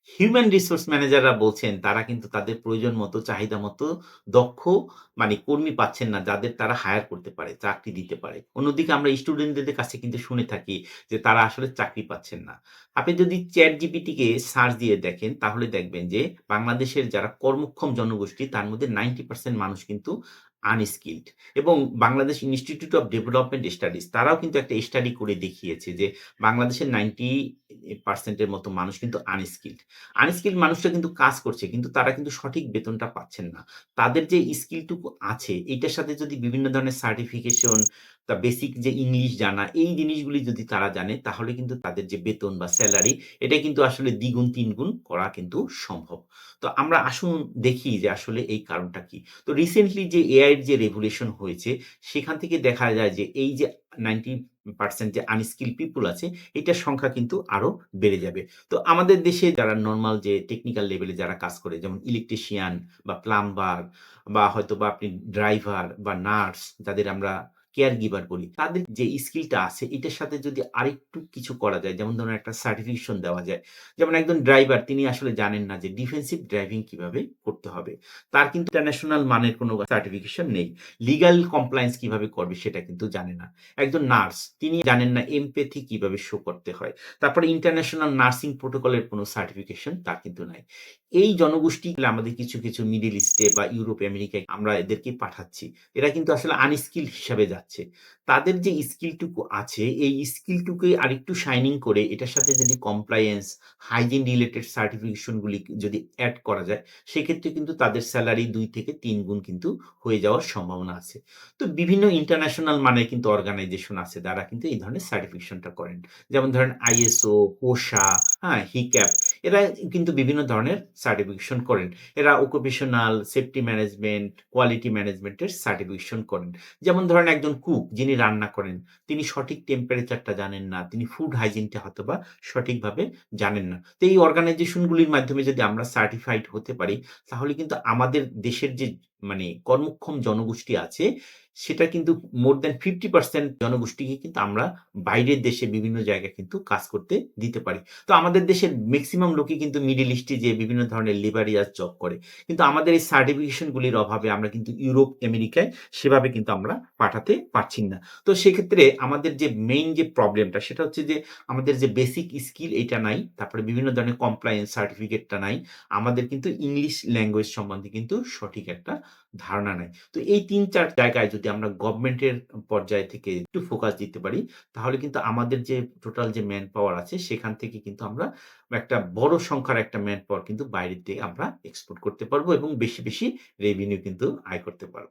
Human resource ম্যানেজাররা বলছেন তারা কিন্তু তাদের প্রয়োজন মতো চাহিদা মতো দক্ষ কর্মী পাচ্ছেন না যাদের তারা হায়ার করতে পারে, চাকরি দিতে পারে। অন্যদিকে আমরা স্টুডেন্টদের কাছে কিন্তু শুনে থাকি যে তারা আসলে চাকরি পাচ্ছেন না। আপনি যদি ChatGPT কে সার্চ দিয়ে দেখেন তাহলে দেখবেন যে বাংলাদেশের যারা কর্মক্ষম জনগোষ্ঠী তার মধ্যে 90% মানুষ কিন্তু আনস্কিলড এবং Bangladesh institute of development studies তারাও কিন্তু একটা স্টাডি করে দেখিয়েছে যে বাংলাদেশের 90% এর মতো মানুষ কিন্তু আনস্কিলড। আনস্কিলড মানুষরা কিন্তু কাজ করছে কিন্তু তারা কিন্তু সঠিক বেতনটা পাচ্ছেন না। তাদের যে স্কিলটুকু আছে এটার সাথে যদি বিভিন্ন ধরনের সার্টিফিকেশন, বেসিক যে ইংলিশ জানা এই জিনিসগুলি যদি তারা জানে তাহলে কিন্তু তাদের যে বেতন বা সেলারি এটা কিন্তু আসলে দ্বিগুণ, তিনগুণ করা কিন্তু সম্ভব। তো আমরা আসুন দেখি যে আসলে এই কারণটা কি? তো রিসেন্টলি যে এআই এর যে রেভলিউশন হয়েছে সেখান থেকে দেখা যায় যে এই যে 90% যে আনস্কিল পিপল আছে এটার সংখ্যা কিন্তু আরো বেড়ে যাবে। তো আমাদের দেশে যারা নরমাল যে টেকনিক্যাল লেভেলে যারা কাজ করে যেমন ইলেকট্রিশিয়ান বা প্লাম্বার বা হয়তোবা আপনি ড্রাইভার বা নার্স যাদের আমরা কেয়ার গিভার বলি। তাদের যে স্কিলটা আছে এটার সাথে যদি আরেকটু কিছু করা যায় যেমন ধরুন একটা সার্টিফিকেশন দেওয়া যায়। যেমন একজন ড্রাইভার তিনি আসলে জানেন না যে ডিফেন্সিভ ড্রাইভিং কিভাবে করতে হবে। তার কিন্তু ইন্টারন্যাশনাল মানের কোনো সার্টিফিকেশন নেই। লিগ্যাল কমপ্লায়েন্স কিভাবে করবে সেটা কিন্তু জানে না। একজন নার্স তিনি জানেন না এমপ্যাথি কিভাবে শো করতে হয়। তারপরে ইন্টারন্যাশনাল নার্সিং প্রোটোকল এর কোনো সার্টিফিকেশন তার কিন্তু নাই। এই জনগোষ্ঠী আমাদের কিছু মিডল ইস্টে বা ইউরোপ, আমেরিকায় আমরা এদেরকে পাঠাচ্ছি। এরা কিন্তু আসলে আনস্কিলড হিসাবে যাচ্ছে। তাদের যে স্কিলটুকু আছে এই স্কিলটুকুই আরেকটু শাইনিং করে এটার সাথে যদি কমপ্লায়েন্স, হাইজিন রিলেটেড সার্টিফিকেশন গুলি যদি এড করা যায়, সেক্ষেত্রে কিন্তু তাদের সেলারি ২ থেকে ৩ গুণ কিন্তু হয়ে যাওয়ার সম্ভাবনা আছে। তো বিভিন্ন ইন্টারন্যাশনাল মানের কিন্তু অর্গানাইজেশন আছে যারা কিন্তু এই ধরনের সার্টিফিকেশনটা করেন। যেমন ধরেন ISO, OSHA, হ্যাঁ? হিক্যাপ এরা কিন্তু বিভিন্ন ধরনের সার্টিফিকেশন করেন। এরা occupational safety management, quality management এর সার্টিফিকেশন করেন। যেমন ধরেন একজন কুক যিনি রান্না করেন, তিনি সঠিক টেম্পারেচারটা জানেন না। তিনি ফুড হাইজিনটা হয়তোবা সঠিকভাবে জানেন না। তো এই অর্গানাইজেশন গুলির মাধ্যমে যদি আমরা সার্টিফাইড হতে পারি, তাহলে কিন্তু আমাদের দেশের যে কর্মক্ষম জনগোষ্ঠী আছে, সেটা কিন্তু মোর দ্যান 50% জনগোষ্ঠীকে কিন্তু আমরা বাইরের দেশে বিভিন্ন জায়গায় কিন্তু কাজ করতে দিতে পারি। তো আমাদের দেশের মেক্সিমাম লোকই কিন্তু মিডল ইস্টে যেয়ে বিভিন্ন ধরনের লেবারিয়াস জব করে। কিন্তু আমাদের এই সার্টিফিকেশন গুলির অভাবে আমরা কিন্তু ইউরোপ, আমেরিকায় সেভাবে কিন্তু আমরা পাঠাতে পারছি না। তো সেক্ষেত্রে আমাদের যে মেইন যে প্রবলেমটা সেটা হচ্ছে যে আমাদের যে বেসিক স্কিল এটা নাই। তারপরে বিভিন্ন ধরনের কমপ্লায়েন্স সার্টিফিকেটটা নাই। আমাদের কিন্তু ইংলিশ ল্যাঙ্গুয়েজ সম্বন্ধে কিন্তু সঠিক একটা ধারণা নাই। তো এই ৩-৪ জায়গায় যদি আমরা গভর্নমেন্টের পর্যায় থেকে একটু ফোকাস দিতে পারি, তাহলে কিন্তু আমাদের যে টোটাল যে ম্যান পাওয়ার আছে সেখান থেকে কিন্তু আমরা একটা বড় সংখ্যার একটা ম্যান পাওয়ার কিন্তু বাইরের দিয়ে আমরা এক্সপোর্ট করতে পারবো এবং বেশি রেভিনিউ কিন্তু আয় করতে পারবো।